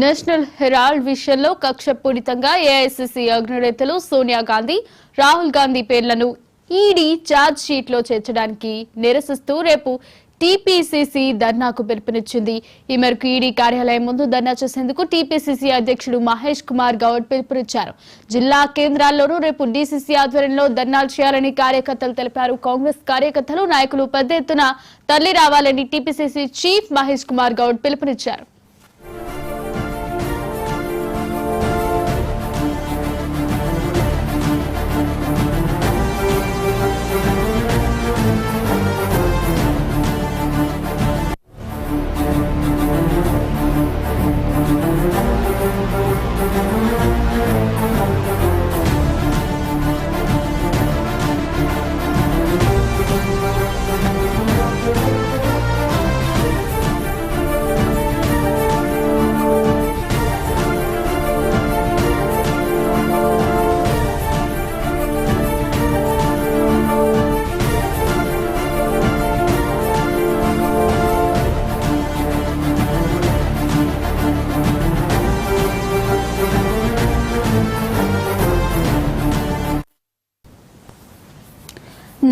National Herald విషయంలో కక్షపూరితంగా AICC అగ్రనేతలు Sonia Gandhi, Rahul Gandhi పేర్లను ఈడీ ఛార్జ్ షీట్ లో చేర్చడానికి నిరసిస్తూ రేపు టీపీసీసీ ధర్నాకు పిలుపునిచ్చింది. ఈ మేరకు ఈడీ కార్యాలయం ముందు ధర్నా చేసేందుకు టీపీసీసీ అధ్యక్షుడు మహేష్ కుమార్ గౌడ్ పిలుపునిచ్చారు. జిల్లా కేంద్రాల్లోనూ రేపు డీసీసీ ఆధ్వర్యంలో ధర్నాలు చేయాలని కార్యకర్తలు తెలిపారు. కాంగ్రెస్ కార్యకర్తలు, నాయకులు పెద్ద ఎత్తున తరలి రావాలని టీపీసీసీ చీఫ్ మహేష్ కుమార్ గౌడ్ పిలుపునిచ్చారు.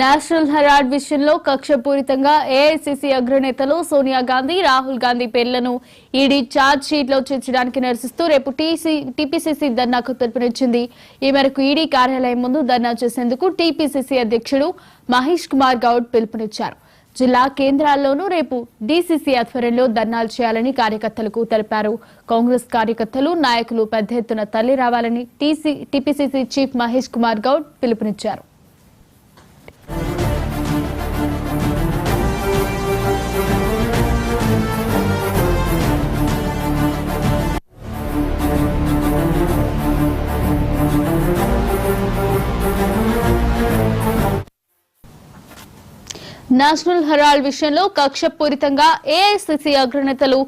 నేషనల్ హెరాల్డ్ విషయంలో కక్షపూరితంగా ఏఐసీసీ అగ్రనేతలు సోనియా గాంధీ, రాహుల్ గాంధీ పేర్లను ఈడీ ఛార్జ్ షీట్ లో చేర్చడానికి నిరసిస్తూ రేపు టీపీసీసీ ధర్నాకు పిలుపునిచ్చింది. ఈ మేరకు ఈడీ కార్యాలయం ముందు ధర్నా చేసేందుకు టీపీసీసీ అధ్యక్షుడు మహేష్ కుమార్ గౌడ్ పిలుపునిచ్చారు. జిల్లా కేంద్రాల్లోనూ రేపు డీసీసీ ఆధ్వర్యంలో ధర్నాలు చేయాలని కార్యకర్తలకు తెలిపారు. కాంగ్రెస్ కార్యకర్తలు, నాయకులు పెద్ద ఎత్తున తరలి రావాలని టీపీసీసీ చీఫ్ మహేష్ కుమార్ గౌడ్ పిలుపునిచ్చారు. నేషనల్ హెరాల్డ్ విషయంలో కక్షపూరితంగా ఏఐసీసీ అగ్రనేతలు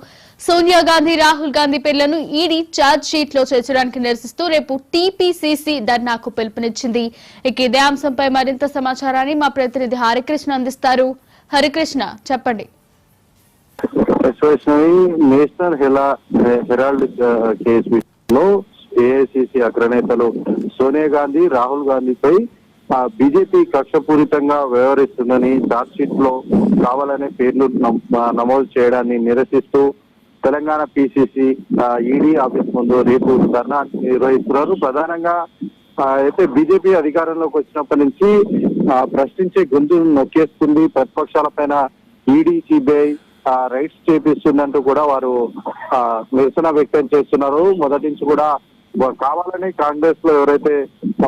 సోనియా గాంధీ, రాహుల్ గాంధీ పేర్లను ఈడీ ఛార్జ్ షీట్ లో చేర్చడానికి నిరసిస్తూ రేపు టీపీసీసీ ధర్నాకు పిలుపునిచ్చింది. ఇక ఇదే అంశంపై మరింత సమాచారాన్ని మా ప్రతినిధి హరికృష్ణ అందిస్తారు. హరికృష్ణ, చెప్పండి. నేషనల్ హెరాల్డ్ కేసు విషయంలో ఏఐసీసీ అగ్రనేతలు సోనియా గాంధీ, రాహుల్ గాంధీపై బీజేపీ కక్షపూరితంగా వ్యవహరిస్తుందని ఛార్జ్ షీట్ లో కావాలనే పేర్లు నమోదు చేయడాన్ని నిరసిస్తూ తెలంగాణ పీసీసీ ఈడీ ఆఫీస్ ముందు రేపు ధర్నా నిర్వహిస్తున్నారు. ప్రధానంగా అయితే బీజేపీ అధికారంలోకి వచ్చినప్పటి నుంచి ప్రశ్నించే గొంతు నొక్కేస్తుంది, ప్రతిపక్షాల పైన ఈడీ, సిబిఐ రైట్స్ చేపిస్తుందంటూ కూడా వారు నిరసన వ్యక్తం చేస్తున్నారు. మొదటి నుంచి కూడా కావాలని కాంగ్రెస్ లో ఎవరైతే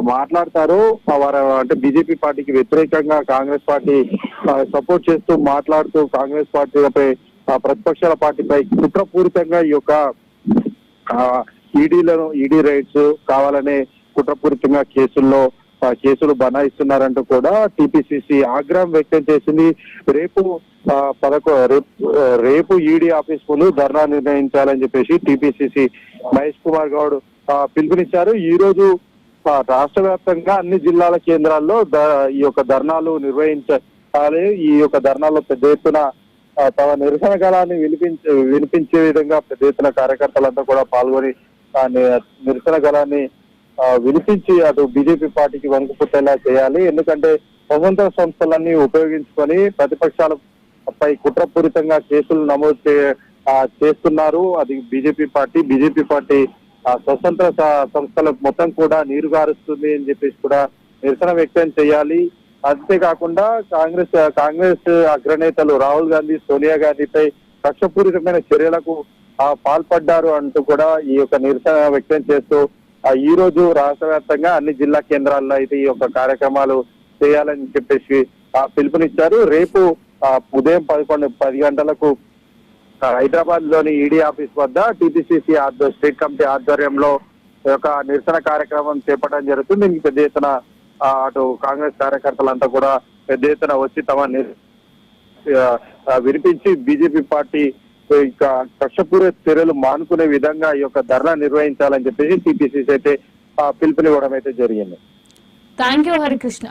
మాట్లాడతారో వారు అంటే బీజేపీ పార్టీకి వ్యతిరేకంగా కాంగ్రెస్ పార్టీ సపోర్ట్ చేస్తూ మాట్లాడుతూ కాంగ్రెస్ పార్టీలపై, ప్రతిపక్షాల పార్టీపై కుట్రపూరితంగా ఈ యొక్క ఈడీ రైట్స్ కావాలనే కుట్రపూరితంగా కేసులు బనాయిస్తున్నారంటూ కూడా టీపీసీసీ ఆగ్రహం వ్యక్తం చేసింది. రేపు ఈడీ ఆఫీస్ ముందు ధర్నా నిర్ణయించాలని చెప్పేసి టీపీసీసీ మహేష్ కుమార్ గౌడ్ పిలుపునిచ్చారు. ఈ రోజు రాష్ట్ర వ్యాప్తంగా అన్ని జిల్లాల కేంద్రాల్లో ఈ యొక్క ధర్నాలు నిర్వహించాలి. ఈ యొక్క ధర్నాల్లో పెద్ద ఎత్తున తమ నిరసన గళాన్ని వినిపించే విధంగా పెద్ద ఎత్తున కార్యకర్తలంతా కూడా పాల్గొని నిరసన గళాన్ని వినిపించి అటు బీజేపీ పార్టీకి వణుకు పుట్టేలా చేయాలి. ఎందుకంటే స్వతంత్ర సంస్థలన్నీ ఉపయోగించుకొని ప్రతిపక్షాలపై కుట్రపూరితంగా కేసులు నమోదు చేస్తున్నారు. అది బీజేపీ పార్టీ స్వతంత్ర సంస్థలకు మొత్తం కూడా నీరు గారుస్తుంది అని చెప్పేసి కూడా నిరసన వ్యక్తం చేయాలి. అంతేకాకుండా కాంగ్రెస్ అగ్రనేతలు రాహుల్ గాంధీ, సోనియా గాంధీపై కక్షపూరితమైన చర్యలకు పాల్పడ్డారు అంటూ కూడా ఈ యొక్క నిరసన వ్యక్తం చేస్తూ ఈ రోజు రాష్ట్ర వ్యాప్తంగా అన్ని జిల్లా కేంద్రాల్లో అయితే ఈ యొక్క కార్యక్రమాలు చేయాలని చెప్పేసి పిలుపునిచ్చారు. రేపు ఉదయం 10 గంటలకు హైదరాబాద్ లోని ఈడీ ఆఫీస్ వద్ద టీపీసీసీ స్టేట్ కమిటీ ఆధ్వర్యంలో ఒక నిరసన కార్యక్రమం చేపట్టడం జరుగుతుంది. దీనికి పెద్ద ఎత్తున అటు కాంగ్రెస్ కార్యకర్తలంతా కూడా పెద్ద ఎత్తున వచ్చి తమ వినిపించి బీజేపీ పార్టీ కక్షపూరిత చర్యలు మానుకునే విధంగా ఈ యొక్క ధర్నా నిర్వహించాలని చెప్పేసి టీపీసీసీ అయితే పిలుపునివ్వడం అయితే జరిగింది. థాంక్యూ హరికృష్ణ.